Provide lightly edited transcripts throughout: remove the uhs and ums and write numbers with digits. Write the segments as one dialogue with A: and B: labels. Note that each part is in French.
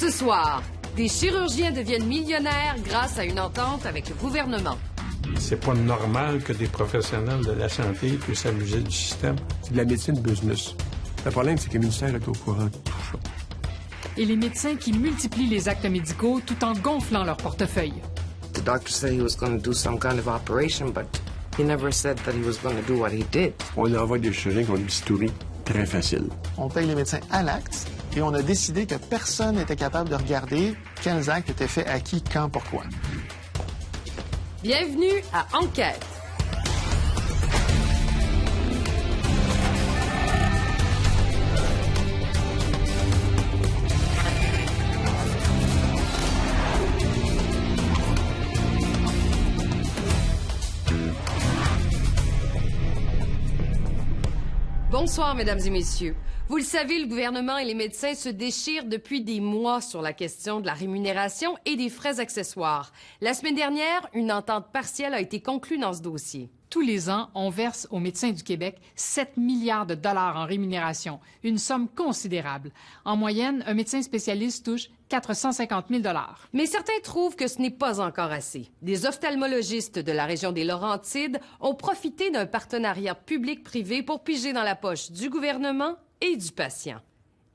A: Ce soir, des chirurgiens deviennent millionnaires grâce à une entente avec le gouvernement.
B: C'est pas normal que des professionnels de la santé puissent abuser du système.
C: C'est de la médecine business. Le problème, c'est que le ministère est au courant de tout ça.
D: Et les médecins qui multiplient les actes médicaux tout en gonflant leur portefeuille.
E: The doctor said he was going to do some kind of operation, but he never said that he was going to do what he did.
C: On envoie des chirurgiens qui ont une bistouri très facile.
F: On paye les médecins à l'acte et on a décidé que personne n'était capable de regarder quels actes étaient faits à qui, quand, pourquoi.
A: Bienvenue à Enquête. Bonsoir, mesdames et messieurs. Vous le savez, le gouvernement et les médecins se déchirent depuis des mois sur la question de la rémunération et des frais accessoires. La semaine dernière, une entente partielle a été conclue dans ce dossier.
D: Tous les ans, on verse aux médecins du Québec 7 milliards de dollars en rémunération, une somme considérable. En moyenne, un médecin spécialiste touche 450 000 dollars.
A: Mais certains trouvent que ce n'est pas encore assez. Des ophtalmologistes de la région des Laurentides ont profité d'un partenariat public-privé pour piger dans la poche du gouvernement et du patient.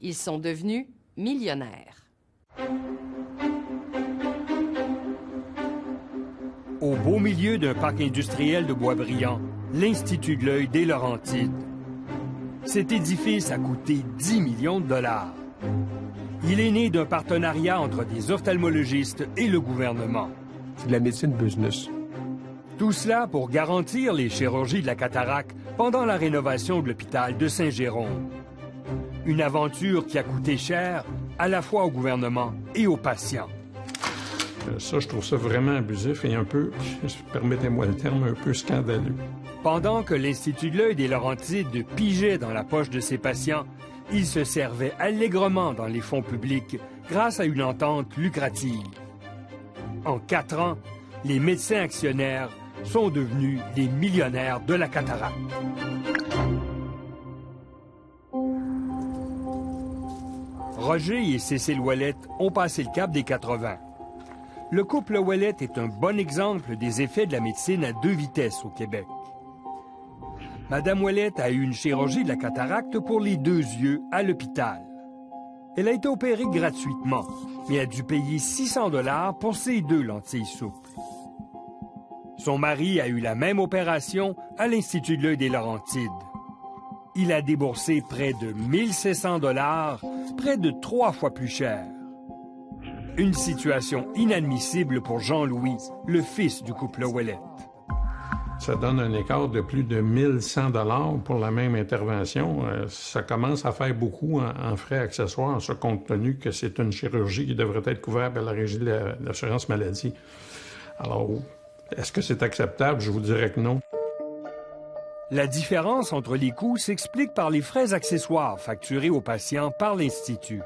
A: Ils sont devenus millionnaires.
G: Au beau milieu d'un parc industriel de Boisbriand, l'Institut de l'œil des Laurentides. Cet édifice a coûté 10 millions de dollars. Il est né d'un partenariat entre des ophtalmologistes et le gouvernement.
C: C'est de la médecine business.
G: Tout cela pour garantir les chirurgies de la cataracte pendant la rénovation de l'hôpital de Saint-Jérôme. Une aventure qui a coûté cher à la fois au gouvernement et aux patients.
B: Ça, je trouve ça vraiment abusif et un peu, permettez-moi le terme, un peu scandaleux.
G: Pendant que l'Institut de l'œil des Laurentides pigeait dans la poche de ses patients, il se servait allègrement dans les fonds publics grâce à une entente lucrative. En 4 ans, les médecins actionnaires sont devenus des millionnaires de la cataracte. Roger et Cécile Ouellette ont passé le cap des 80. Le couple Ouellette est un bon exemple des effets de la médecine à 2 vitesses au Québec. Madame Ouellette a eu une chirurgie de la cataracte pour les 2 yeux à l'hôpital. Elle a été opérée gratuitement, mais a dû payer 600 $ pour ses 2 lentilles souples. Son mari a eu la même opération à l'Institut de l'œil des Laurentides. Il a déboursé près de 1700 $, près de 3 fois plus cher. Une situation inadmissible pour Jean-Louis, le fils du couple Ouellette.
B: Ça donne un écart de plus de 1100 $ pour la même intervention. Ça commence à faire beaucoup en frais accessoires, ça, compte tenu que c'est une chirurgie qui devrait être couverte par la Régie de l'assurance maladie. Alors, est-ce que c'est acceptable? Je vous dirais que non.
G: La différence entre les coûts s'explique par les frais accessoires facturés aux patients par l'Institut.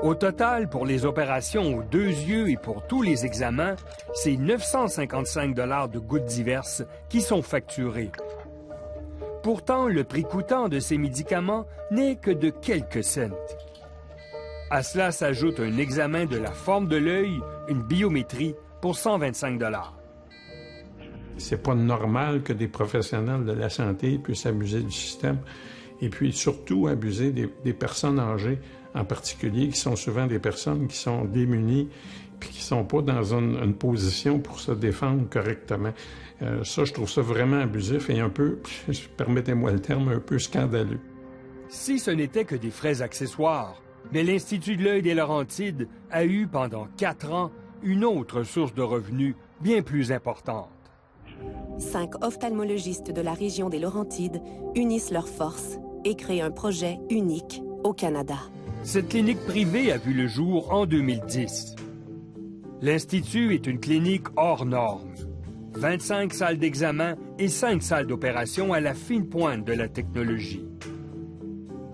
G: Au total, pour les opérations aux 2 yeux et pour tous les examens, c'est 955 $ de gouttes diverses qui sont facturés. Pourtant, le prix coûtant de ces médicaments n'est que de quelques cents. À cela s'ajoute un examen de la forme de l'œil, une biométrie, pour 125 $.
B: C'est pas normal que des professionnels de la santé puissent abuser du système et puis surtout abuser des personnes âgées en particulier, qui sont souvent des personnes qui sont démunies puis qui sont pas dans une position pour se défendre correctement. Ça, je trouve ça vraiment abusif et un peu, permettez-moi le terme, un peu scandaleux.
G: Si ce n'était que des frais accessoires, mais l'Institut de l'œil des Laurentides a eu pendant 4 ans une autre source de revenus bien plus importante.
H: 5 ophtalmologistes de la région des Laurentides unissent leurs forces et créent un projet unique au Canada.
G: Cette clinique privée a vu le jour en 2010. L'Institut est une clinique hors norme. 25 salles d'examen et 5 salles d'opération à la fine pointe de la technologie.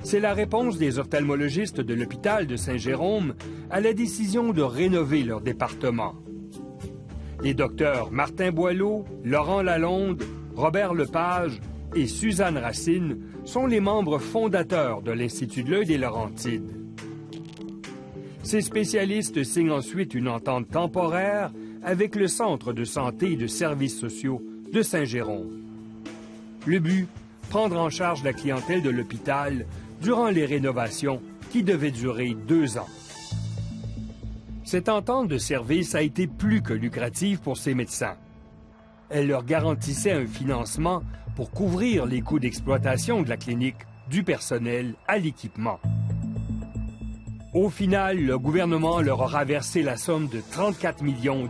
G: C'est la réponse des ophtalmologistes de l'hôpital de Saint-Jérôme à la décision de rénover leur département. Les docteurs Martin Boileau, Laurent Lalonde, Robert Lepage et Suzanne Racine sont les membres fondateurs de l'Institut de l'œil des Laurentides. Ces spécialistes signent ensuite une entente temporaire avec le Centre de santé et de services sociaux de Saint-Jérôme. Le but, prendre en charge la clientèle de l'hôpital durant les rénovations qui devaient durer 2 ans. Cette entente de service a été plus que lucrative pour ces médecins. Elle leur garantissait un financement pour couvrir les coûts d'exploitation de la clinique, du personnel à l'équipement. Au final, le gouvernement leur aura versé la somme de 34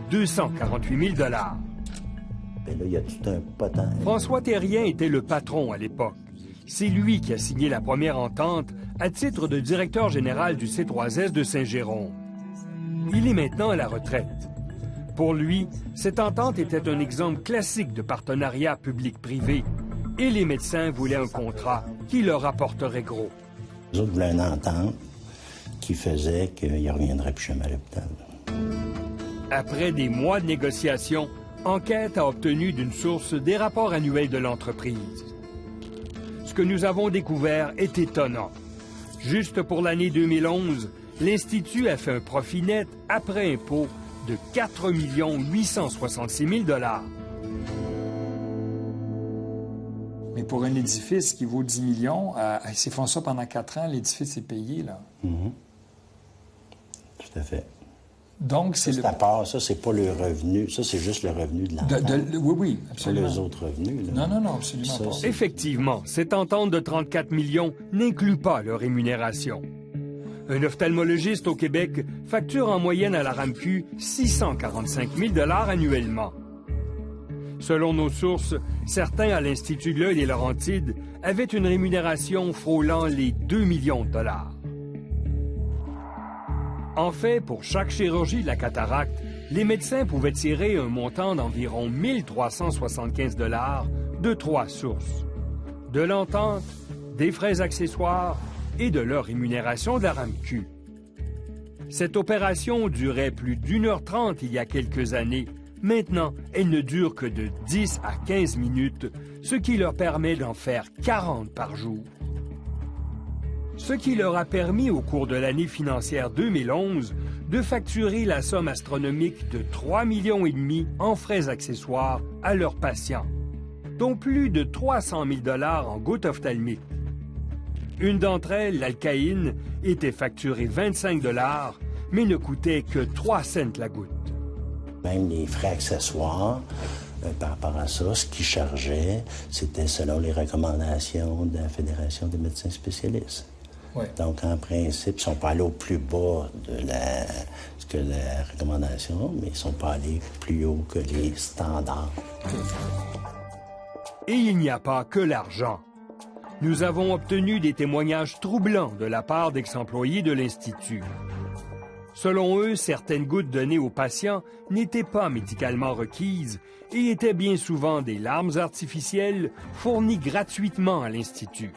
G: 248 000 $.
I: Et là, il y a tout un potent.
G: François Thérien était le patron à l'époque. C'est lui qui a signé la première entente à titre de directeur général du C3S de Saint-Jérôme. Il est maintenant à la retraite. Pour lui, cette entente était un exemple classique de partenariat public-privé et les médecins voulaient un contrat qui leur apporterait gros.
I: Les autres voulaient une entente qui faisait qu'il ne reviendrait plus jamais à l'hôpital.
G: Après des mois de négociations, Enquête a obtenu d'une source des rapports annuels de l'entreprise. Ce que nous avons découvert est étonnant. Juste pour l'année 2011, l'Institut a fait un profit net après impôt de 4 866 000 $.
J: Mais pour un édifice qui vaut 10 millions, s'ils font ça pendant 4 ans, l'édifice est payé, là.
I: Tout à fait.
J: Donc, c'est
I: à part, ça, c'est pas le revenu. Ça, c'est juste le revenu de l'entente.
J: Oui, absolument.
I: Pas les autres revenus. Là.
J: Non, absolument pas.
G: Effectivement, cette entente de 34 millions n'inclut pas leur rémunération. Un ophtalmologiste au Québec facture en moyenne à la RAMQ 645 000 $ annuellement. Selon nos sources, certains à l'Institut de l'œil des Laurentides avaient une rémunération frôlant les 2 millions de $. En fait, pour chaque chirurgie de la cataracte, les médecins pouvaient tirer un montant d'environ 1 375 $ de 3 sources. De l'entente, des frais accessoires et de leur rémunération de la RAMQ. Cette opération durait plus d'1h30 il y a quelques années. Maintenant, elle ne dure que de 10 à 15 minutes, ce qui leur permet d'en faire 40 par jour. Ce qui leur a permis, au cours de l'année financière 2011, de facturer la somme astronomique de 3,5 millions en frais accessoires à leurs patients, dont plus de 300 000 $ en gouttes ophtalmiques. Une d'entre elles, l'alcaïne, était facturée 25 $, mais ne coûtait que 3 cents la goutte.
I: Même les frais accessoires, par rapport à ça, ce qu'ils chargeaient, c'était selon les recommandations de la Fédération des médecins spécialistes.
J: Ouais.
I: Donc, en principe, ils ne sont pas allés au plus bas de la recommandation, mais ils ne sont pas allés plus haut que les standards.
G: Et il n'y a pas que l'argent. Nous avons obtenu des témoignages troublants de la part d'ex-employés de l'Institut. Selon eux, certaines gouttes données aux patients n'étaient pas médicalement requises et étaient bien souvent des larmes artificielles fournies gratuitement à l'Institut.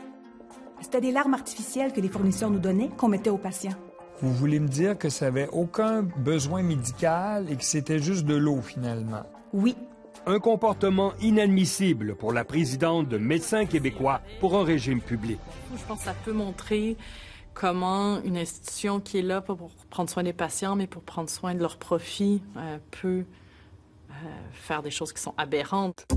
K: C'était des larmes artificielles que les fournisseurs nous donnaient, qu'on mettait aux patients.
J: Vous voulez me dire que ça n'avait aucun besoin médical et que c'était juste de l'eau, finalement?
K: Oui.
G: Un comportement inadmissible pour la présidente de Médecins québécois pour un régime public.
L: Je pense que ça peut montrer comment une institution qui est là pas pour prendre soin des patients, mais pour prendre soin de leur profit, peut faire des choses qui sont aberrantes.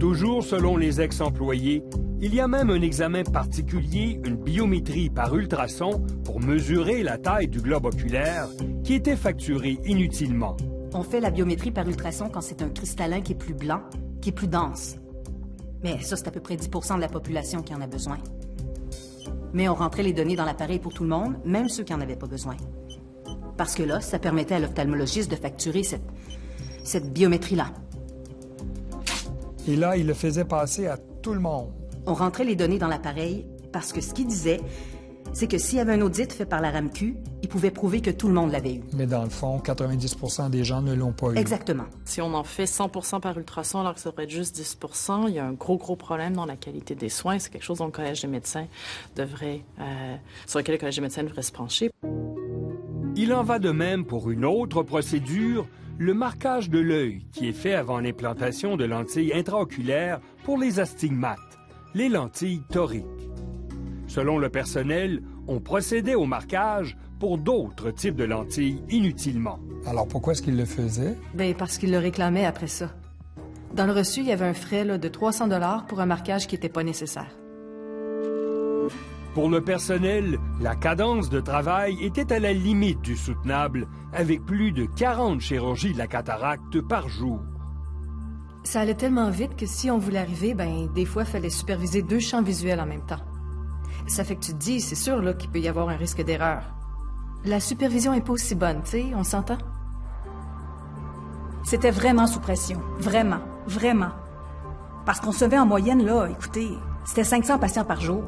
G: Toujours selon les ex-employés, il y a même un examen particulier, une biométrie par ultrason, pour mesurer la taille du globe oculaire, qui était facturé inutilement.
K: On fait la biométrie par ultrason quand c'est un cristallin qui est plus blanc, qui est plus dense. Mais ça, c'est à peu près 10 % de la population qui en a besoin. Mais on rentrait les données dans l'appareil pour tout le monde, même ceux qui n'en avaient pas besoin. Parce que là, ça permettait à l'ophtalmologiste de facturer cette biométrie-là.
J: Et là, il le faisait passer à tout le monde.
K: On rentrait les données dans l'appareil parce que ce qu'il disait, c'est que s'il y avait un audit fait par la RAMQ, il pouvait prouver que tout le monde l'avait eu. Mais dans le fond, 90 % des gens ne l'ont pas eu. Exactement.
L: Si on en fait 100 % par ultrason alors que ça devrait être juste 10 %, il y a un gros problème dans la qualité des soins. C'est quelque chose dont le Collège des médecins sur lequel le Collège des médecins devrait se pencher.
G: Il en va de même pour une autre procédure, le marquage de l'œil, qui est fait avant l'implantation de lentilles intraoculaires pour les astigmates, les lentilles toriques. Selon le personnel, on procédait au marquage pour d'autres types de lentilles inutilement.
J: Alors pourquoi est-ce qu'il le faisait?
K: Bien, parce qu'il le réclamait après ça. Dans le reçu, il y avait un frais de 300 $ pour un marquage qui n'était pas nécessaire.
G: Pour le personnel, la cadence de travail était à la limite du soutenable, avec plus de 40 chirurgies de la cataracte par jour.
K: Ça allait tellement vite que si on voulait arriver, des fois, il fallait superviser 2 champs visuels en même temps. Ça fait que tu te dis, c'est sûr là, qu'il peut y avoir un risque d'erreur. La supervision n'est pas aussi bonne, tu sais, on s'entend?
M: C'était vraiment sous pression. Vraiment. Vraiment. Parce qu'on recevait en moyenne, là, écoutez, c'était 500 patients par jour.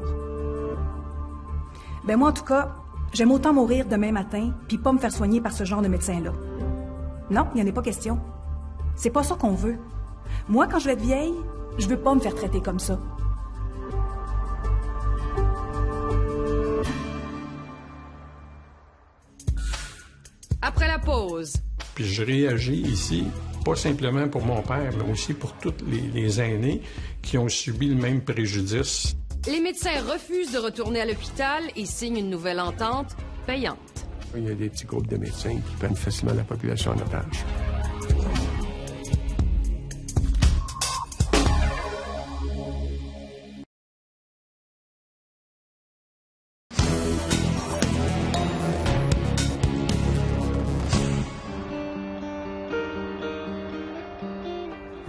M: Ben moi, en tout cas, j'aime autant mourir demain matin puis pas me faire soigner par ce genre de médecin-là. Non, il n'y en a pas question. C'est pas ça qu'on veut. Moi, quand je vais être vieille, je veux pas me faire traiter comme ça.
A: Après la pause.
B: Puis je réagis ici, pas simplement pour mon père, mais aussi pour tous les aînés qui ont subi le même préjudice.
A: Les médecins refusent de retourner à l'hôpital et signent une nouvelle entente payante.
C: Il y a des petits groupes de médecins qui prennent facilement la population en otage.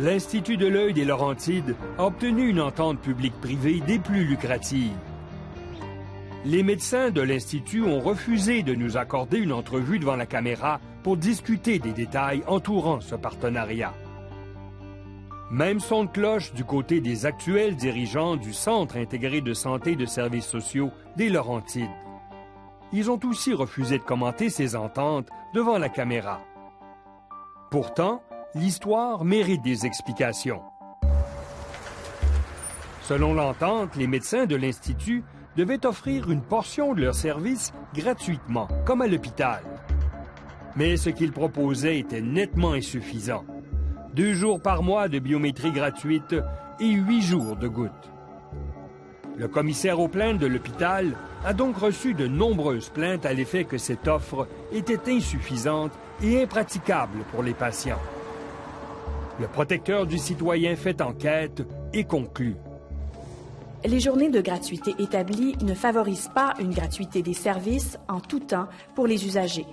G: L'Institut de l'œil des Laurentides a obtenu une entente publique-privée des plus lucratives. Les médecins de l'Institut ont refusé de nous accorder une entrevue devant la caméra pour discuter des détails entourant ce partenariat. Même son de cloche du côté des actuels dirigeants du Centre intégré de santé et de services sociaux des Laurentides. Ils ont aussi refusé de commenter ces ententes devant la caméra. Pourtant, l'histoire mérite des explications. Selon l'entente, les médecins de l'Institut devaient offrir une portion de leurs services gratuitement, comme à l'hôpital. Mais ce qu'ils proposaient était nettement insuffisant. 2 jours par mois de biométrie gratuite et 8 jours de gouttes. Le commissaire aux plaintes de l'hôpital a donc reçu de nombreuses plaintes à l'effet que cette offre était insuffisante et impraticable pour les patients. Le protecteur du citoyen fait enquête et conclut.
N: Les journées de gratuité établies ne favorisent pas une gratuité des services en tout temps pour les usagers.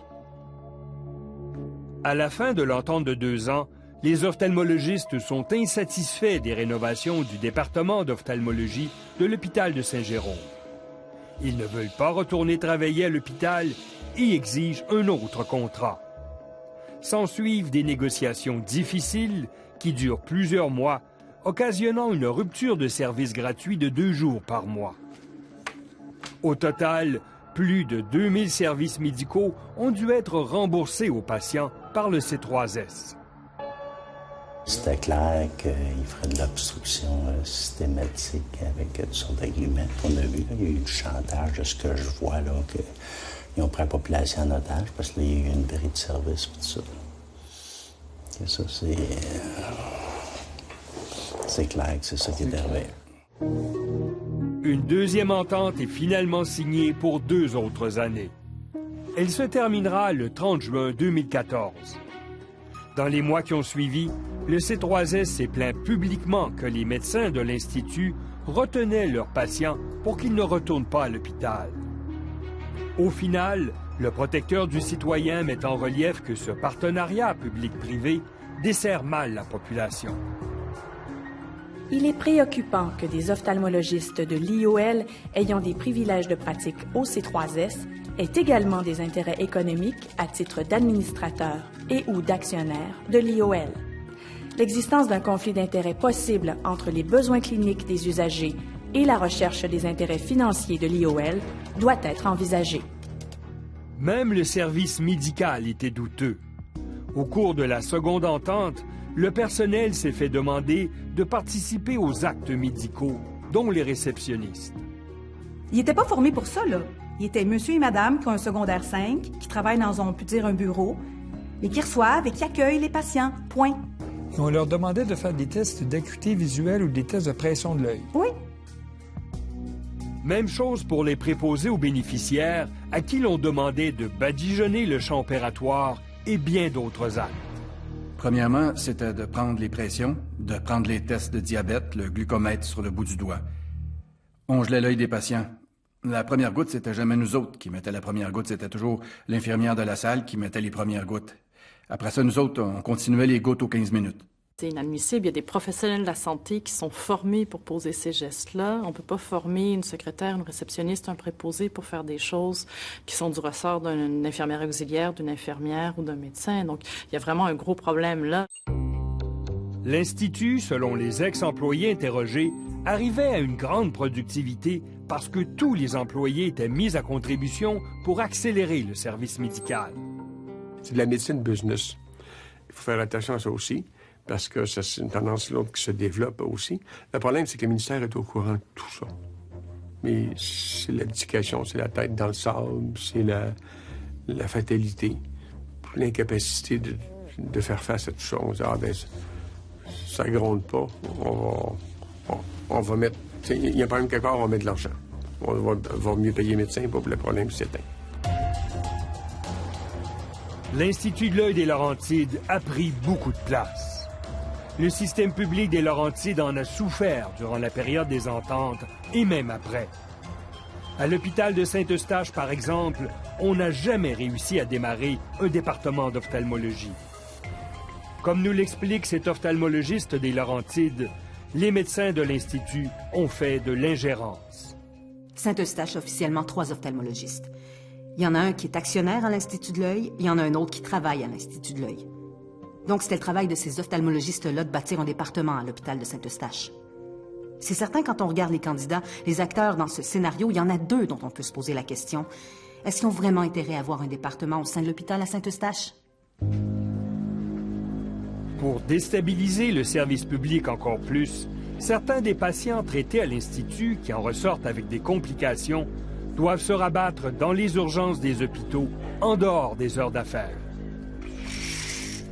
G: À la fin de l'entente de 2 ans, les ophtalmologistes sont insatisfaits des rénovations du département d'ophtalmologie de l'hôpital de Saint-Jérôme. Ils ne veulent pas retourner travailler à l'hôpital et exigent un autre contrat. S'ensuivent des négociations difficiles qui durent plusieurs mois, occasionnant une rupture de service gratuit de 2 jours par mois. Au total, plus de 2000 services médicaux ont dû être remboursés aux patients par le C3S.
I: C'était clair qu'il ferait de l'obstruction systématique avec toutes sortes d'arguments qu'on a vu. Il y a eu du chantage de ce que je vois, là, qu'ils ont pris la population en otage parce qu'il y a eu une bris de service et tout ça. Et ça, c'est clair que c'est ça qui est arrivé.
G: Une deuxième entente est finalement signée pour 2 autres années. Elle se terminera le 30 juin 2014. Dans les mois qui ont suivi, le C3S s'est plaint publiquement que les médecins de l'Institut retenaient leurs patients pour qu'ils ne retournent pas à l'hôpital. Au final, le protecteur du citoyen met en relief que ce partenariat public-privé dessert mal la population.
N: Il est préoccupant que des ophtalmologistes de l'IOL ayant des privilèges de pratique au C3S aient également des intérêts économiques à titre d'administrateurs et ou d'actionnaires de l'IOL. L'existence d'un conflit d'intérêts possible entre les besoins cliniques des usagers et la recherche des intérêts financiers de l'IOL doit être envisagée.
G: Même le service médical était douteux. Au cours de la seconde entente, le personnel s'est fait demander de participer aux actes médicaux, dont les réceptionnistes.
M: Ils n'étaient pas formés pour ça, là. Ils étaient monsieur et madame qui ont un secondaire 5, qui travaillent dans, on peut dire, un bureau, et qui reçoivent et qui accueillent les patients. Point.
J: Et on leur demandait de faire des tests d'acuité visuelle ou des tests de pression de l'œil.
M: Oui.
G: Même chose pour les préposés aux bénéficiaires à qui l'on demandait de badigeonner le champ opératoire et bien d'autres actes.
O: Premièrement, c'était de prendre les pressions, de prendre les tests de diabète, le glucomètre sur le bout du doigt. On gelait l'œil des patients. La première goutte, c'était jamais nous autres qui mettaient la première goutte, c'était toujours l'infirmière de la salle qui mettait les premières gouttes. Après ça, nous autres, on continuait les gouttes aux 15 minutes.
L: C'est inadmissible. Il y a des professionnels de la santé qui sont formés pour poser ces gestes-là. On ne peut pas former une secrétaire, une réceptionniste, un préposé pour faire des choses qui sont du ressort d'une infirmière auxiliaire, d'une infirmière ou d'un médecin. Donc, il y a vraiment un gros problème là.
G: L'Institut, selon les ex-employés interrogés, arrivait à une grande productivité parce que tous les employés étaient mis à contribution pour accélérer le service médical.
C: C'est de la médecine business. Il faut faire attention à ça aussi, parce que c'est une tendance l'autre qui se développe aussi. Le problème, c'est que le ministère est au courant de tout ça. Mais c'est l'éducation, c'est la tête dans le sable, c'est la fatalité, l'incapacité de faire face à tout ça. On se dit, ah ben, ça gronde pas, on va mettre... Il y a un problème quelque part, on va mettre de l'argent. On va mieux payer les médecins pour le problème s'éteint.
G: L'Institut de l'œil des Laurentides a pris beaucoup de place. Le système public des Laurentides en a souffert durant la période des ententes et même après. À l'hôpital de Saint-Eustache, par exemple, on n'a jamais réussi à démarrer un département d'ophtalmologie. Comme nous l'explique cet ophtalmologiste des Laurentides, les médecins de l'Institut ont fait de l'ingérence.
K: Saint-Eustache a officiellement 3 ophtalmologistes. Il y en a un qui est actionnaire à l'Institut de l'œil, il y en a un autre qui travaille à l'Institut de l'œil. Donc, c'était le travail de ces ophtalmologistes-là de bâtir un département à l'hôpital de Saint-Eustache. C'est certain, quand on regarde les candidats, les acteurs dans ce scénario, il y en a 2 dont on peut se poser la question. Est-ce qu'ils ont vraiment intérêt à avoir un département au sein de l'hôpital à Saint-Eustache?
G: Pour déstabiliser le service public encore plus, certains des patients traités à l'Institut qui en ressortent avec des complications doivent se rabattre dans les urgences des hôpitaux en dehors des heures d'affaires.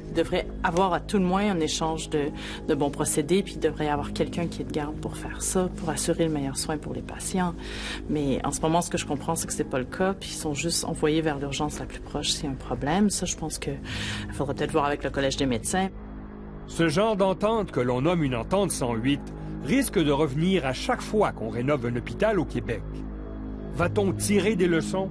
L: Il devrait avoir à tout le moins un échange de bons procédés, puis il devrait y avoir quelqu'un qui est de garde pour faire ça, pour assurer le meilleur soin pour les patients. Mais en ce moment, ce que je comprends, c'est que c'est pas le cas, puis ils sont juste envoyés vers l'urgence la plus proche s'il y a un problème. Ça, je pense qu'il faudrait peut-être voir avec le Collège des médecins.
G: Ce genre d'entente que l'on nomme une entente 108 risque de revenir à chaque fois qu'on rénove un hôpital au Québec. Va-t-on tirer des leçons?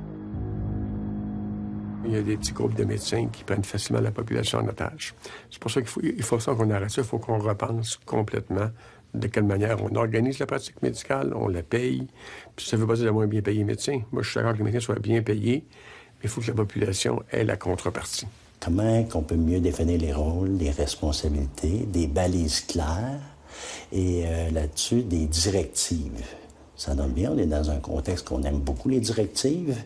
C: Il y a des petits groupes de médecins qui prennent facilement la population en otage. C'est pour ça qu'il faut ça qu'on arrête ça. Il faut qu'on repense complètement de quelle manière on organise la pratique médicale, on la paye. Puis ça ne veut pas dire de moins bien payer les médecins. Moi, je suis d'accord que les médecins soient bien payés, mais il faut que la population ait la contrepartie.
I: Comment on peut mieux définir les rôles, les responsabilités, des balises claires et là-dessus, des directives. Ça donne bien, on est dans un contexte qu'on aime beaucoup, les directives.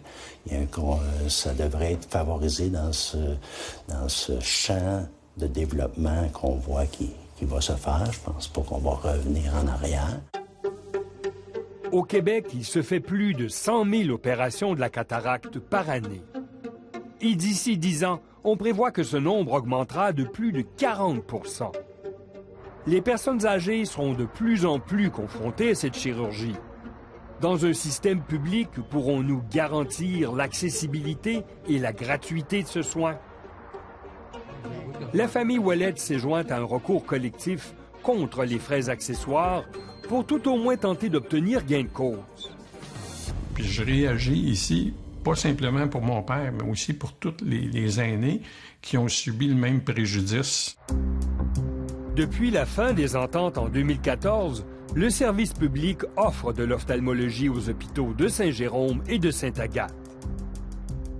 I: Ça devrait être favorisé dans ce champ de développement qu'on voit qui va se faire. Je pense pas qu'on va revenir en arrière.
G: Au Québec, il se fait plus de 100 000 opérations de la cataracte par année. Et d'ici 10 ans, on prévoit que ce nombre augmentera de plus de 40 %. Les personnes âgées seront de plus en plus confrontées à cette chirurgie. Dans un système public, pourrons-nous garantir l'accessibilité et la gratuité de ce soin? La famille Ouellet s'est jointe à un recours collectif contre les frais accessoires pour tout au moins tenter d'obtenir gain de cause.
B: Puis je réagis ici, pas simplement pour mon père, mais aussi pour tous les aînés qui ont subi le même préjudice.
G: Depuis la fin des ententes en 2014, le service public offre de l'ophtalmologie aux hôpitaux de Saint-Jérôme et de Sainte-Agathe.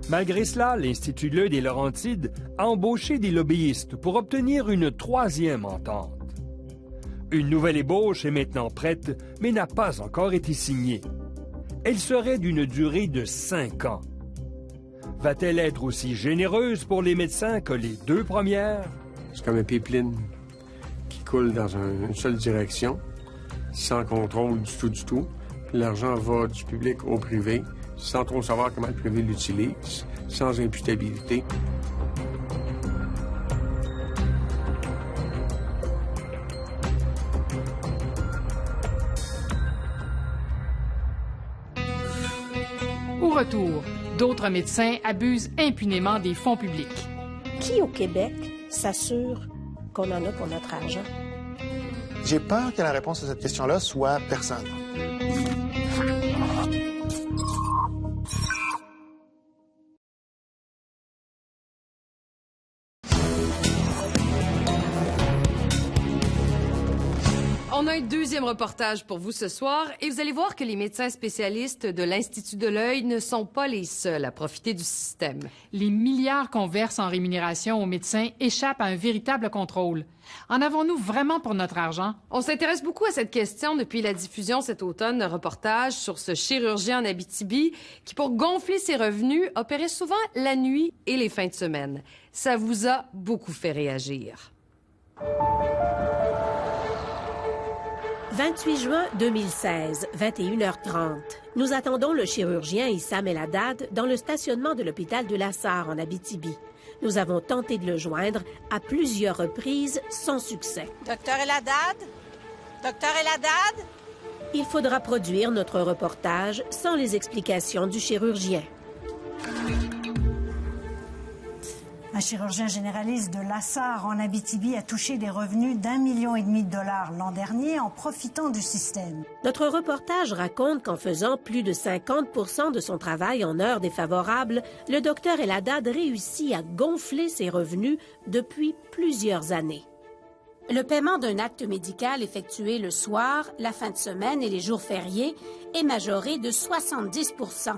G: Malgré cela, l'Institut de l'œil des Laurentides a embauché des lobbyistes pour obtenir une 3e entente. Une nouvelle ébauche est maintenant prête, mais n'a pas encore été signée. Elle serait d'une durée de 5 ans. Va-t-elle être aussi généreuse pour les médecins que les 2 premières?
C: C'est comme un pipeline qui coule dans une seule direction, sans contrôle du tout. L'argent va du public au privé, sans trop savoir comment le privé l'utilise, sans imputabilité.
D: retour, d'autres médecins abusent impunément des fonds publics.
P: Qui au Québec s'assure qu'on en a pour notre argent?
F: J'ai peur que la réponse à cette question-là soit personne.
A: On a un deuxième reportage pour vous ce soir et vous allez voir que les médecins spécialistes de l'Institut de l'œil ne sont pas les seuls à profiter du système.
D: Les milliards qu'on verse en rémunération aux médecins échappent à un véritable contrôle. En avons-nous vraiment pour notre argent?
A: On s'intéresse beaucoup à cette question depuis la diffusion cet automne d'un reportage sur ce chirurgien en Abitibi qui, pour gonfler ses revenus, opérait souvent la nuit et les fins de semaine. Ça vous a beaucoup fait réagir.
P: 28 juin 2016, 21h30. Nous attendons le chirurgien Issam El Haddad dans le stationnement de l'hôpital de La Sarre en Abitibi. Nous avons tenté de le joindre à plusieurs reprises sans succès.
Q: Docteur El Haddad? Docteur El Haddad?
P: Il faudra produire notre reportage sans les explications du chirurgien.
R: Un chirurgien généraliste de La Sarre en Abitibi a touché des revenus d'1,5 million de dollars l'an dernier en profitant du système.
P: Notre reportage raconte qu'en faisant plus de 50% de son travail en heures défavorables, le docteur El Haddad réussit à gonfler ses revenus depuis plusieurs années. Le paiement d'un acte médical effectué le soir, la fin de semaine et les jours fériés est majoré de 70%.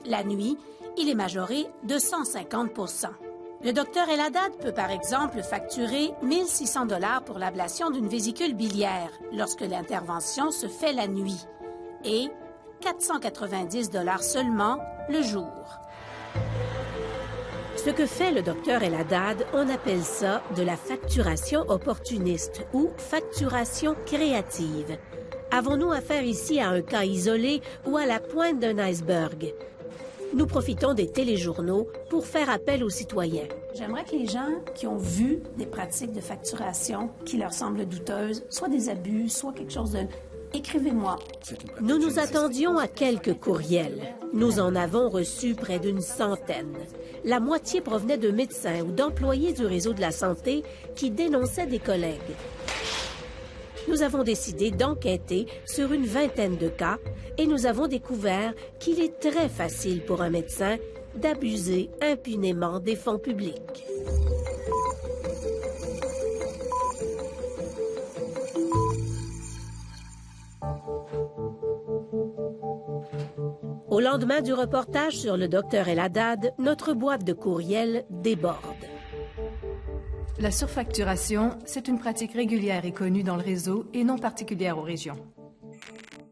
P: La nuit, il est majoré de 150%. Le docteur El Haddad peut par exemple facturer 1 600 $ pour l'ablation d'une vésicule biliaire lorsque l'intervention se fait la nuit et 490 $ seulement le jour. Ce que fait le docteur El Haddad, on appelle ça de la facturation opportuniste ou facturation créative. Avons-nous affaire ici à un cas isolé ou à la pointe d'un iceberg? Nous profitons des téléjournaux pour faire appel aux citoyens.
M: J'aimerais que les gens qui ont vu des pratiques de facturation qui leur semblent douteuses, soit des abus, soit quelque chose de... Écrivez-moi.
P: Nous nous attendions à quelques courriels. Nous en avons reçu près d'une centaine. La moitié provenait de médecins ou d'employés du réseau de la santé qui dénonçaient des collègues. Nous avons décidé d'enquêter sur une vingtaine de cas et nous avons découvert qu'il est très facile pour un médecin d'abuser impunément des fonds publics. Au lendemain du reportage sur le docteur El Haddad, notre boîte de courriel déborde.
K: La surfacturation, c'est une pratique régulière et connue dans le réseau et non particulière aux régions.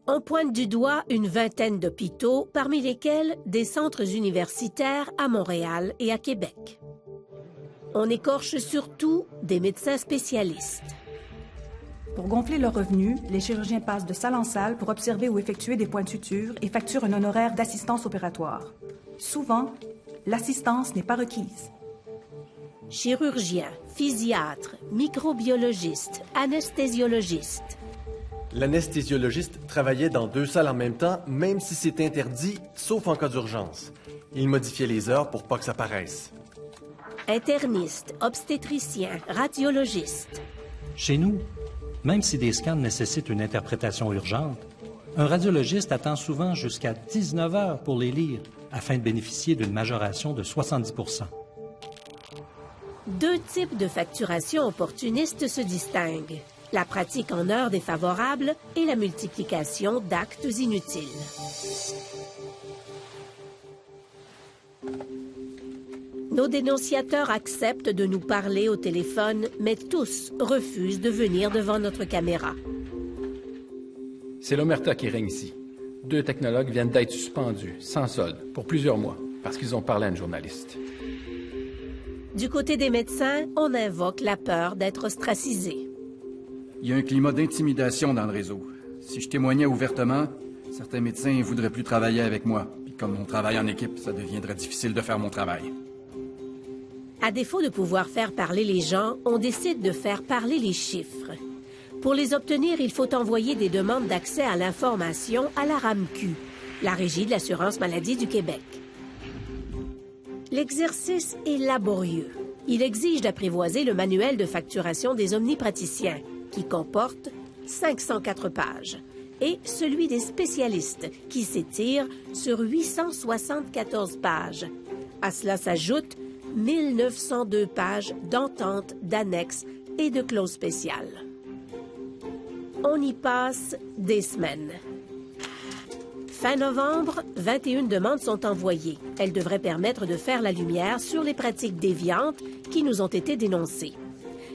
P: On pointe du doigt une vingtaine d'hôpitaux, parmi lesquels des centres universitaires à Montréal et à Québec. On écorche surtout des médecins spécialistes.
M: Pour gonfler leurs revenus, les chirurgiens passent de salle en salle pour observer ou effectuer des points de suture et facturent un honoraire d'assistance opératoire. Souvent, l'assistance n'est pas requise.
P: Chirurgiens, physiatres, microbiologistes, anesthésiologistes.
S: L'anesthésiologiste travaillait dans 2 salles en même temps, même si c'est interdit, sauf en cas d'urgence. Il modifiait les heures pour pas que ça paraisse.
P: Internistes, obstétriciens, radiologistes.
T: Chez nous, même si des scans nécessitent une interprétation urgente, un radiologiste attend souvent jusqu'à 19 heures pour les lire, afin de bénéficier d'une majoration de 70%.
P: 2 types de facturation opportunistes se distinguent. La pratique en heures défavorables et la multiplication d'actes inutiles. Nos dénonciateurs acceptent de nous parler au téléphone, mais tous refusent de venir devant notre caméra.
U: C'est l'omerta qui règne ici. 2 technologues viennent d'être suspendus, sans solde, pour plusieurs mois, parce qu'ils ont parlé à une journaliste.
P: Du côté des médecins, on invoque la peur d'être ostracisé.
O: Il y a un climat d'intimidation dans le réseau. Si je témoignais ouvertement, certains médecins ne voudraient plus travailler avec moi. Puis comme on travaille en équipe, ça deviendrait difficile de faire mon travail.
P: À défaut de pouvoir faire parler les gens, on décide de faire parler les chiffres. Pour les obtenir, il faut envoyer des demandes d'accès à l'information à la RAMQ, la Régie de l'assurance maladie du Québec. L'exercice est laborieux. Il exige d'apprivoiser le manuel de facturation des omnipraticiens, qui comporte 504 pages, et celui des spécialistes, qui s'étire sur 874 pages. À cela s'ajoutent 1902 pages d'ententes, d'annexes et de clauses spéciales. On y passe des semaines. Fin novembre, 21 demandes sont envoyées. Elles devraient permettre de faire la lumière sur les pratiques déviantes qui nous ont été dénoncées.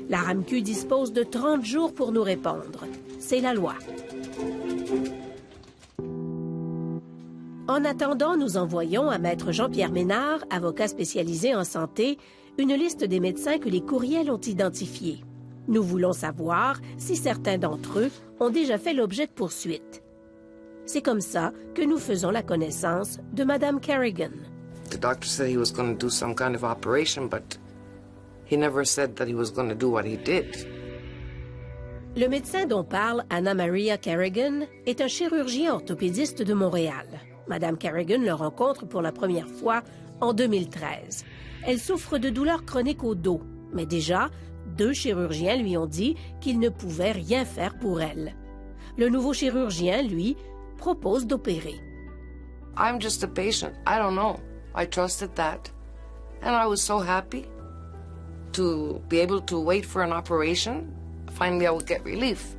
P: La RAMQ dispose de 30 jours pour nous répondre. C'est la loi. En attendant, nous envoyons à Maître Jean-Pierre Ménard, avocat spécialisé en santé, une liste des médecins que les courriels ont identifiés. Nous voulons savoir si certains d'entre eux ont déjà fait l'objet de poursuites. C'est comme ça que nous faisons la connaissance de Mme Carrigan.
E: The doctor said he was going to do some kind of operation, but he never said that he was going to do what he did.
P: Le médecin dont parle Anna Maria Carrigan est un chirurgien orthopédiste de Montréal. Mme Carrigan le rencontre pour la première fois en 2013. Elle souffre de douleurs chroniques au dos, mais déjà, 2 chirurgiens lui ont dit qu'ils ne pouvaient rien faire pour elle. Le nouveau chirurgien, lui, propose d'opérer.
E: I'm just a patient. I don't know. I trusted that. And I was so happy to be able to wait for an operation. Finally, I would get relief.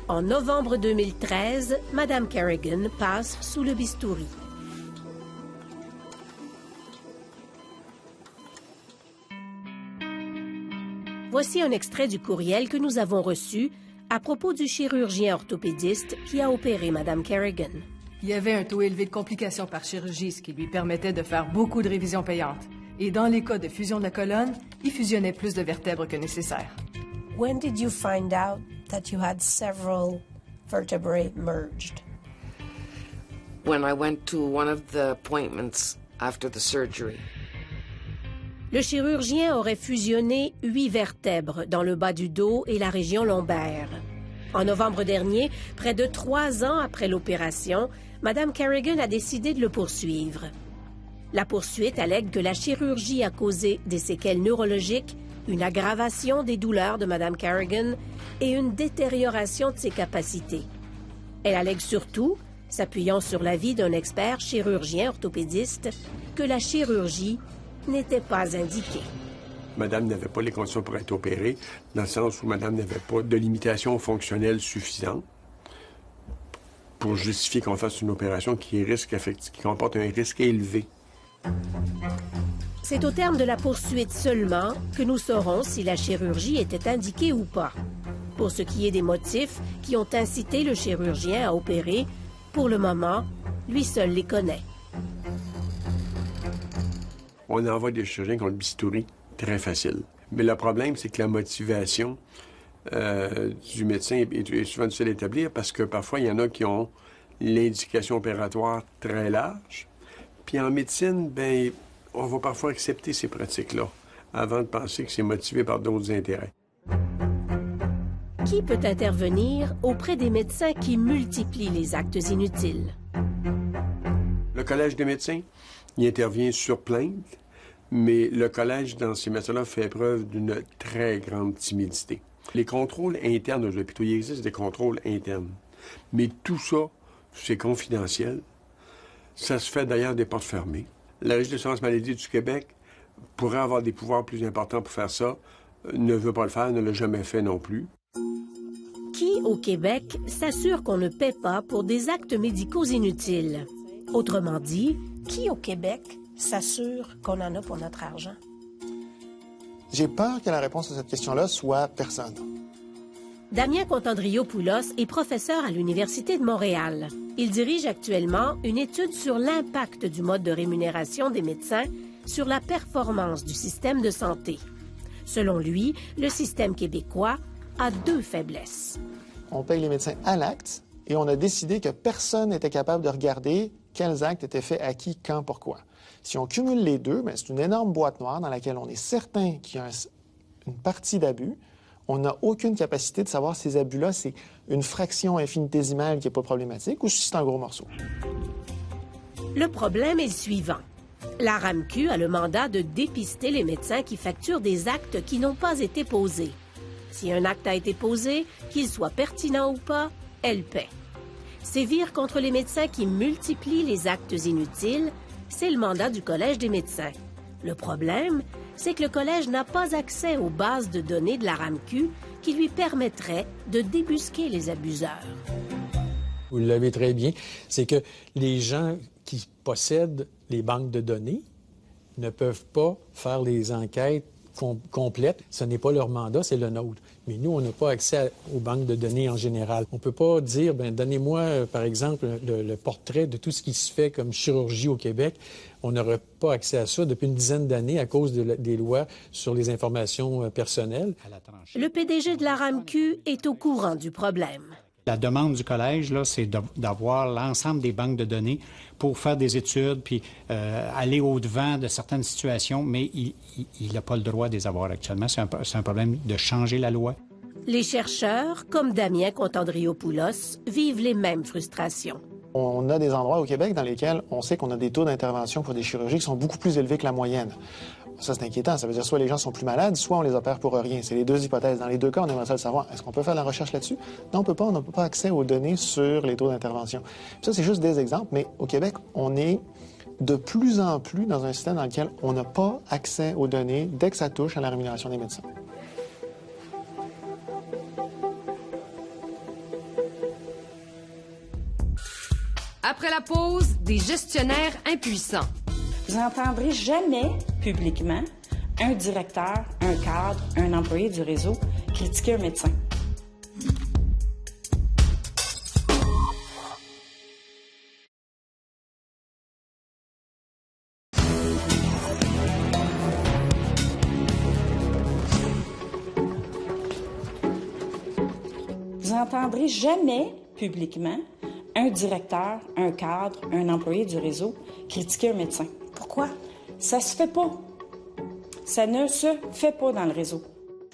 P: En novembre 2013, Mme Carrigan passe sous le bistouri. Voici un extrait du courriel que nous avons reçu à propos du chirurgien orthopédiste qui a opéré Mme Carrigan.
V: Il y avait un taux élevé de complications par chirurgie, ce qui lui permettait de faire beaucoup de révisions payantes. Et dans les cas de fusion de la colonne, il fusionnait plus de vertèbres que nécessaire.
R: When did you find out that you had several vertebrae merged?
E: When I went to one of the appointments after the surgery.
P: Le chirurgien aurait fusionné 8 vertèbres dans le bas du dos et la région lombaire. En novembre dernier, près de 3 ans après l'opération, Mme Carrigan a décidé de le poursuivre. La poursuite allègue que la chirurgie a causé des séquelles neurologiques, une aggravation des douleurs de Mme Carrigan et une détérioration de ses capacités. Elle allègue surtout, s'appuyant sur l'avis d'un expert chirurgien orthopédiste, que la chirurgie n'était pas indiquée.
C: Madame n'avait pas les conditions pour être opérée, dans le sens où Madame n'avait pas de limitation fonctionnelle suffisante pour justifier qu'on fasse une opération qui comporte un risque élevé.
P: C'est au terme de la poursuite seulement que nous saurons si la chirurgie était indiquée ou pas. Pour ce qui est des motifs qui ont incité le chirurgien à opérer, pour le moment, lui seul les connaît.
C: On envoie des chirurgiens qui ont le bistouri, très facile. Mais le problème, c'est que la motivation du médecin est souvent difficile à établir parce que parfois, il y en a qui ont l'indication opératoire très large. Puis en médecine, ben, on va parfois accepter ces pratiques-là avant de penser que c'est motivé par d'autres intérêts.
P: Qui peut intervenir auprès des médecins qui multiplient les actes inutiles?
C: Le Collège des médecins, il intervient sur plainte, mais le Collège, dans ces médecins-là, fait preuve d'une très grande timidité. Les contrôles internes de l'hôpital, il existe des contrôles internes. Mais tout ça, c'est confidentiel. Ça se fait d'ailleurs des portes fermées. La Régie de l'assurance maladie du Québec pourrait avoir des pouvoirs plus importants pour faire ça, ne veut pas le faire, ne l'a jamais fait non plus.
P: Qui, au Québec, s'assure qu'on ne paie pas pour des actes médicaux inutiles? Autrement dit,
R: qui, au Québec, s'assure qu'on en a pour notre argent?
F: J'ai peur que la réponse à cette question-là soit personne.
P: Damien Contandrio-Poulos est professeur à l'Université de Montréal. Il dirige actuellement une étude sur l'impact du mode de rémunération des médecins sur la performance du système de santé. Selon lui, le système québécois a 2 faiblesses.
F: On paye les médecins à l'acte et on a décidé que personne n'était capable de regarder quels actes étaient faits à qui, quand, pourquoi. Si on cumule les deux, c'est une énorme boîte noire dans laquelle on est certain qu'il y a une partie d'abus. On n'a aucune capacité de savoir si ces abus-là, c'est une fraction infinitésimale qui n'est pas problématique ou si c'est un gros morceau.
P: Le problème est le suivant. La RAMQ a le mandat de dépister les médecins qui facturent des actes qui n'ont pas été posés. Si un acte a été posé, qu'il soit pertinent ou pas, elle paie. Sévir contre les médecins qui multiplient les actes inutiles, c'est le mandat du Collège des médecins. Le problème, c'est que le Collège n'a pas accès aux bases de données de la RAMQ qui lui permettraient de débusquer les abuseurs.
H: Vous l'avez très bien, c'est que les gens qui possèdent les banques de données ne peuvent pas faire les enquêtes complètes. Ce n'est pas leur mandat, c'est le nôtre. Mais nous, on n'a pas accès aux banques de données en général. On ne peut pas dire, donnez-moi, par exemple, le portrait de tout ce qui se fait comme chirurgie au Québec. On n'aurait pas accès à ça depuis une dizaine d'années à cause des lois sur les informations personnelles.
P: Le PDG de la RAMQ est au courant du problème.
N: La demande du Collège, là, c'est d'avoir l'ensemble des banques de données pour faire des études puis aller au-devant de certaines situations, mais il n'a pas le droit de les avoir actuellement. C'est un problème de changer la loi.
P: Les chercheurs, comme Damien Contandriopoulos, vivent les mêmes frustrations.
F: On a des endroits au Québec dans lesquels on sait qu'on a des taux d'intervention pour des chirurgies qui sont beaucoup plus élevés que la moyenne. Ça, c'est inquiétant. Ça veut dire soit les gens sont plus malades, soit on les opère pour rien. C'est les deux hypothèses. Dans les deux cas, on aimerait ça le savoir. Est-ce qu'on peut faire la recherche là-dessus? Non, on peut pas. On n'a pas accès aux données sur les taux d'intervention. Ça, c'est juste des exemples, mais au Québec, on est de plus en plus dans un système dans lequel on n'a pas accès aux données dès que ça touche à la rémunération des médecins.
A: Après la pause, des gestionnaires impuissants.
W: Vous n'entendrez jamais publiquement un directeur, un cadre, un employé du réseau critiquer un médecin. Vous n'entendrez jamais publiquement un directeur, un cadre, un employé du réseau critiquer un médecin. Pourquoi? Ça se fait pas. Ça ne se fait pas dans le réseau.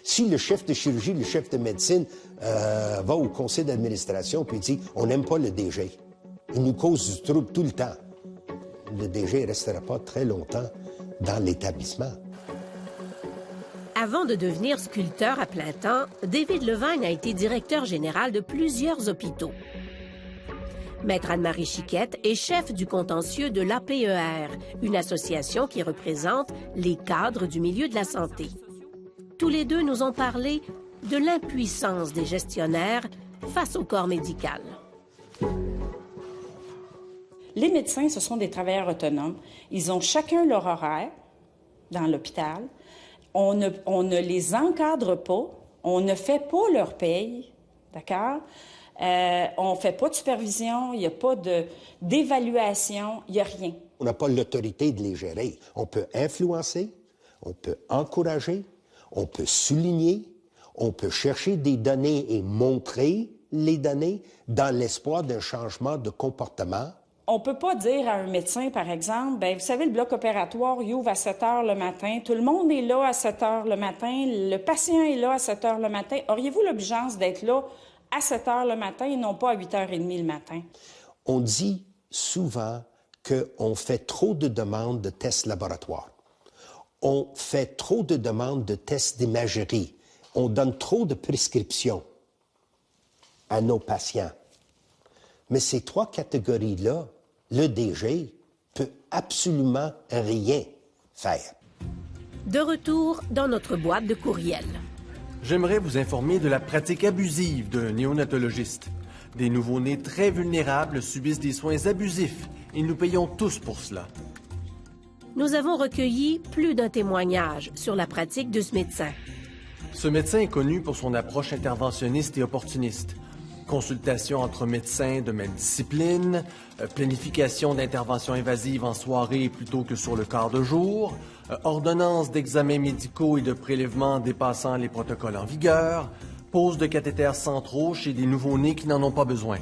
X: Si le chef de chirurgie, le chef de médecine va au conseil d'administration puis dit « on n'aime pas le DG », il nous cause du trouble tout le temps. Le DG ne restera pas très longtemps dans l'établissement.
P: Avant de devenir sculpteur à plein temps, David Levagne a été directeur général de plusieurs hôpitaux. Maître Anne-Marie Chiquette est chef du contentieux de l'APER, une association qui représente les cadres du milieu de la santé. Tous les deux nous ont parlé de l'impuissance des gestionnaires face au corps médical.
W: Les médecins, ce sont des travailleurs autonomes. Ils ont chacun leur horaire dans l'hôpital. On ne les encadre pas. On ne fait pas leur paye, d'accord? On ne fait pas de supervision, il n'y a pas d'évaluation, il n'y a rien.
X: On n'a pas l'autorité de les gérer. On peut influencer, on peut encourager, on peut souligner, on peut chercher des données et montrer les données dans l'espoir d'un changement de comportement.
W: On ne peut pas dire à un médecin, par exemple, bien, vous savez, le bloc opératoire, il ouvre à 7 heures le matin, tout le monde est là à 7 heures le matin, le patient est là à 7 heures le matin. Auriez-vous l'obligeance d'être là à 7 heures le matin et non pas à 8h30 le matin?
X: On dit souvent qu'on fait trop de demandes de tests laboratoires. On fait trop de demandes de tests d'imagerie. On donne trop de prescriptions à nos patients. Mais ces trois catégories-là, le DG peut absolument rien faire.
P: De retour dans notre boîte de courriel.
S: J'aimerais vous informer de la pratique abusive d'un néonatologiste. Des nouveau-nés très vulnérables subissent des soins abusifs et nous payons tous pour cela.
P: Nous avons recueilli plus d'un témoignage sur la pratique de ce médecin.
S: Ce médecin est connu pour son approche interventionniste et opportuniste. Consultation entre médecins de même discipline, planification d'interventions invasives en soirée plutôt que sur le quart de jour, ordonnance d'examens médicaux et de prélèvements dépassant les protocoles en vigueur, pose de cathéters centraux chez des nouveau-nés qui n'en ont pas besoin.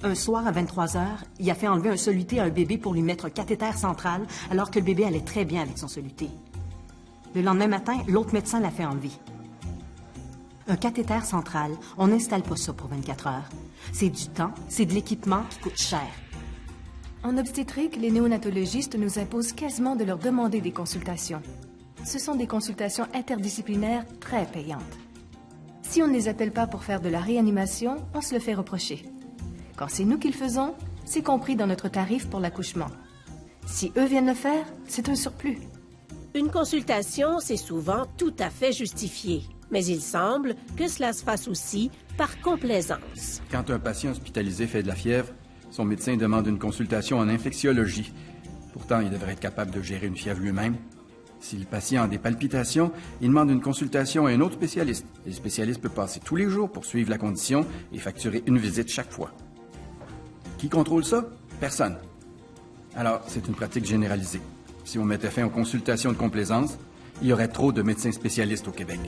K: Un soir, à 23 heures, il a fait enlever un soluté à un bébé pour lui mettre un cathéter central, alors que le bébé allait très bien avec son soluté. Le lendemain matin, l'autre médecin l'a fait enlever. Un cathéter central, on n'installe pas ça pour 24 heures. C'est du temps, c'est de l'équipement qui coûte cher.
V: En obstétrique, les néonatologistes nous imposent quasiment de leur demander des consultations. Ce sont des consultations interdisciplinaires très payantes. Si on ne les appelle pas pour faire de la réanimation, on se le fait reprocher. Quand c'est nous qui le faisons, c'est compris dans notre tarif pour l'accouchement. Si eux viennent le faire, c'est un surplus.
P: Une consultation, c'est souvent tout à fait justifié. Mais il semble que cela se fasse aussi par complaisance.
O: Quand un patient hospitalisé fait de la fièvre, son médecin demande une consultation en infectiologie. Pourtant, il devrait être capable de gérer une fièvre lui-même. Si le patient a des palpitations, il demande une consultation à un autre spécialiste. Le spécialiste peut passer tous les jours pour suivre la condition et facturer une visite chaque fois. Qui contrôle ça? Personne. Alors, c'est une pratique généralisée. Si on mettait fin aux consultations de complaisance, il y aurait trop de médecins spécialistes au Québec.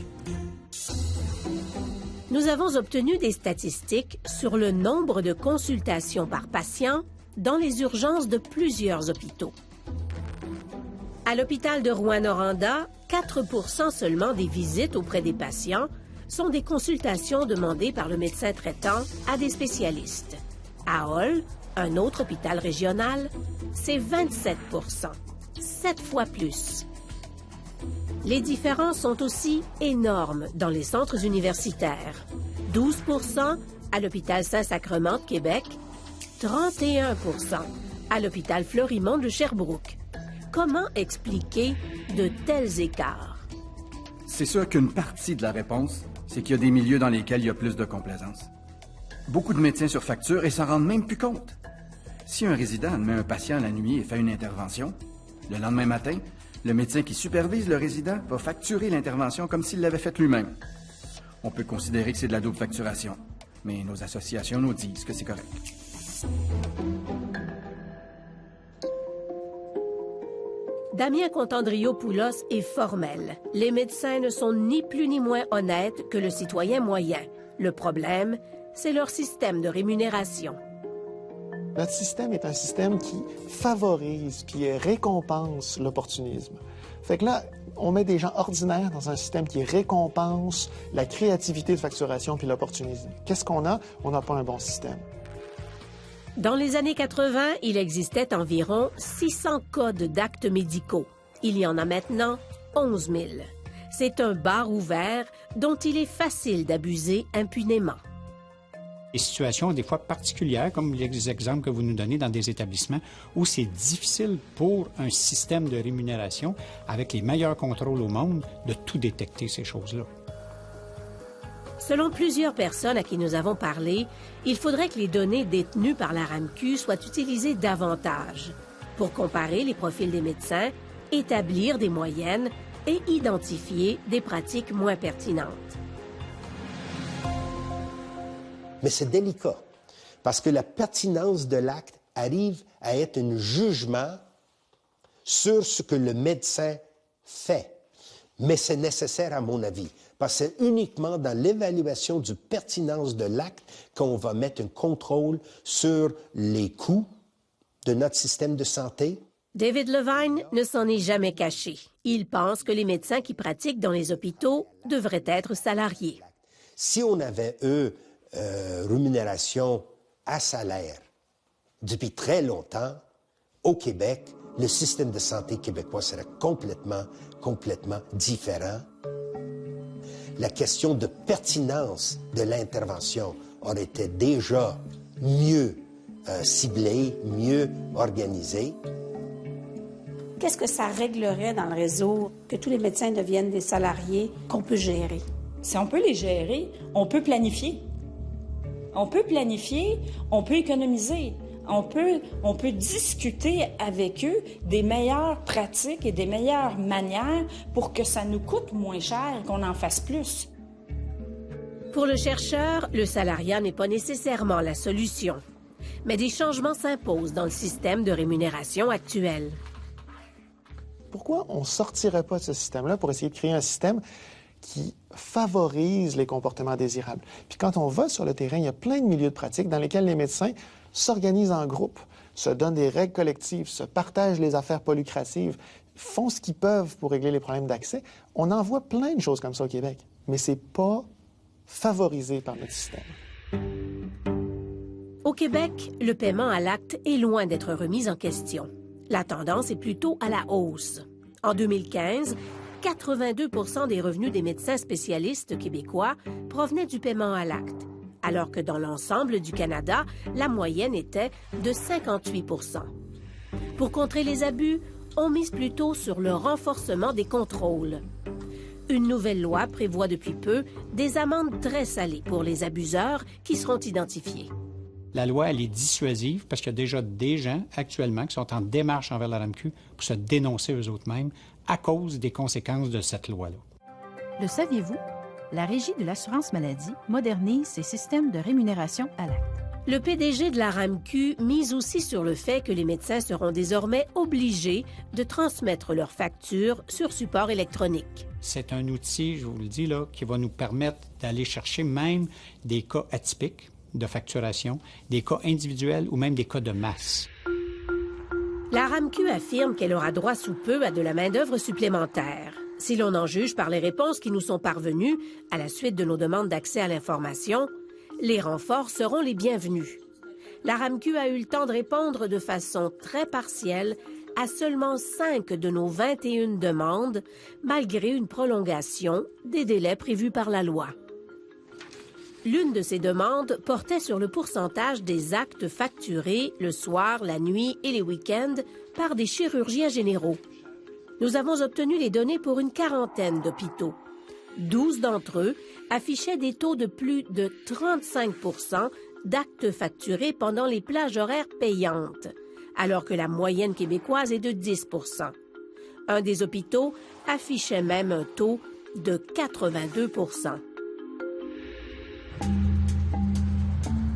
P: Nous avons obtenu des statistiques sur le nombre de consultations par patient dans les urgences de plusieurs hôpitaux. À l'hôpital de Rouyn-Noranda, 4% seulement des visites auprès des patients sont des consultations demandées par le médecin traitant à des spécialistes. À Hall, un autre hôpital régional, c'est 27%, 7 fois plus. Les différences sont aussi énormes dans les centres universitaires. 12% à l'hôpital Saint-Sacrement de Québec, 31% à l'hôpital Florimond de Sherbrooke. Comment expliquer de tels écarts?
O: C'est sûr qu'une partie de la réponse, c'est qu'il y a des milieux dans lesquels il y a plus de complaisance. Beaucoup de médecins surfacturent et s'en rendent même plus compte. Si un résident admet un patient la nuit et fait une intervention, le lendemain matin, le médecin qui supervise le résident va facturer l'intervention comme s'il l'avait faite lui-même. On peut considérer que c'est de la double facturation, mais nos associations nous disent que c'est correct.
P: Damien Contandrio-Poulos est formel. Les médecins ne sont ni plus ni moins honnêtes que le citoyen moyen. Le problème, c'est leur système de rémunération.
F: Notre système est un système qui favorise puis récompense l'opportunisme. Fait que là, on met des gens ordinaires dans un système qui récompense la créativité de facturation puis l'opportunisme. Qu'est-ce qu'on a? On n'a pas un bon système.
P: Dans les années 80, il existait environ 600 codes d'actes médicaux. Il y en a maintenant 11 000. C'est un bar ouvert dont il est facile d'abuser impunément.
N: Des situations des fois particulières, comme les exemples que vous nous donnez dans des établissements, où c'est difficile pour un système de rémunération, avec les meilleurs contrôles au monde, de tout détecter ces choses-là.
P: Selon plusieurs personnes à qui nous avons parlé, il faudrait que les données détenues par la RAMQ soient utilisées davantage pour comparer les profils des médecins, établir des moyennes et identifier des pratiques moins pertinentes.
X: Mais c'est délicat, parce que la pertinence de l'acte arrive à être un jugement sur ce que le médecin fait. Mais c'est nécessaire à mon avis, parce que c'est uniquement dans l'évaluation du pertinence de l'acte qu'on va mettre un contrôle sur les coûts de notre système de santé.
P: David Levine ne s'en est jamais caché. Il pense que les médecins qui pratiquent dans les hôpitaux devraient être salariés.
X: Si on avait rémunération à salaire depuis très longtemps, au Québec, le système de santé québécois serait complètement différent. La question de pertinence de l'intervention aurait été déjà mieux ciblée, mieux organisée.
R: Qu'est-ce que ça réglerait dans le réseau que tous les médecins deviennent des salariés qu'on peut gérer?
B: Si on peut les gérer, on peut planifier. On peut planifier, on peut économiser. On peut discuter avec eux des meilleures pratiques et des meilleures manières pour que ça nous coûte moins cher et qu'on en fasse plus.
P: Pour le chercheur, le salariat n'est pas nécessairement la solution. Mais des changements s'imposent dans le système de rémunération actuel.
F: Pourquoi on ne sortirait pas de ce système-là pour essayer de créer un système qui favorise les comportements désirables? Puis quand on va sur le terrain, il y a plein de milieux de pratique dans lesquels les médecins s'organisent en groupe. se donnent des règles collectives, se partagent les affaires pas lucratives, font ce qu'ils peuvent pour régler les problèmes d'accès. On en voit plein de choses comme ça au Québec, mais c'est pas favorisé par notre système.
P: Au Québec, le paiement à l'acte est loin d'être remis en question. La tendance est plutôt à la hausse. En 2015, 82 % des revenus des médecins spécialistes québécois provenaient du paiement à l'acte, alors que dans l'ensemble du Canada, la moyenne était de 58 %. Pour contrer les abus, on mise plutôt sur le renforcement des contrôles. Une nouvelle loi prévoit depuis peu des amendes très salées pour les abuseurs qui seront identifiés.
N: La loi, elle est dissuasive parce qu'il y a déjà des gens actuellement qui sont en démarche envers la RAMQ pour se dénoncer eux-mêmes à cause des conséquences de cette loi-là.
G: Le saviez-vous? La Régie de l'assurance maladie modernise ses systèmes de rémunération à l'acte.
P: Le PDG de la RAMQ mise aussi sur le fait que les médecins seront désormais obligés de transmettre leurs factures sur support électronique.
N: C'est un outil, je vous le dis, là, qui va nous permettre d'aller chercher même des cas atypiques de facturation, des cas individuels ou même des cas de masse.
P: La RAMQ affirme qu'elle aura droit sous peu à de la main-d'œuvre supplémentaire. Si l'on en juge par les réponses qui nous sont parvenues à la suite de nos demandes d'accès à l'information, les renforts seront les bienvenus. La RAMQ a eu le temps de répondre de façon très partielle à seulement 5 de nos 21 demandes, malgré une prolongation des délais prévus par la loi. L'une de ces demandes portait sur le pourcentage des actes facturés le soir, la nuit et les week-ends par des chirurgiens généraux. Nous avons obtenu les données pour une quarantaine d'hôpitaux. 12 d'entre eux affichaient des taux de plus de 35 % d'actes facturés pendant les plages horaires payantes, alors que la moyenne québécoise est de 10 %. Un des hôpitaux affichait même un taux de 82 %.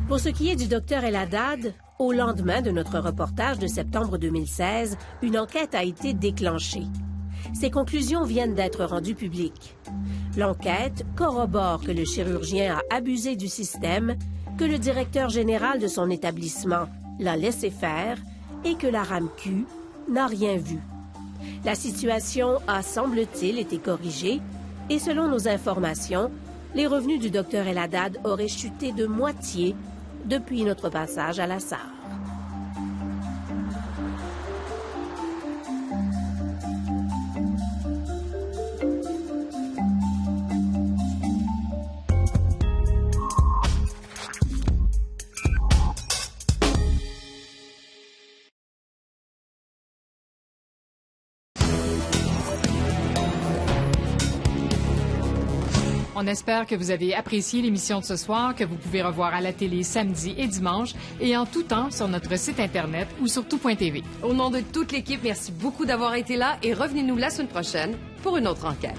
P: Pour ce qui est du Dr El Haddad, au lendemain de notre reportage de septembre 2016, une enquête a été déclenchée. Ses conclusions viennent d'être rendues publiques. L'enquête corrobore que le chirurgien a abusé du système, que le directeur général de son établissement l'a laissé faire et que la RAMQ n'a rien vu. La situation a, semble-t-il, été corrigée et selon nos informations, les revenus du Dr El Haddad auraient chuté de moitié depuis notre passage à la SAR.
D: On espère que vous avez apprécié l'émission de ce soir, que vous pouvez revoir à la télé samedi et dimanche et en tout temps sur notre site Internet ou sur tout.tv.
A: Au nom de toute l'équipe, merci beaucoup d'avoir été là et revenez-nous la semaine prochaine pour une autre enquête.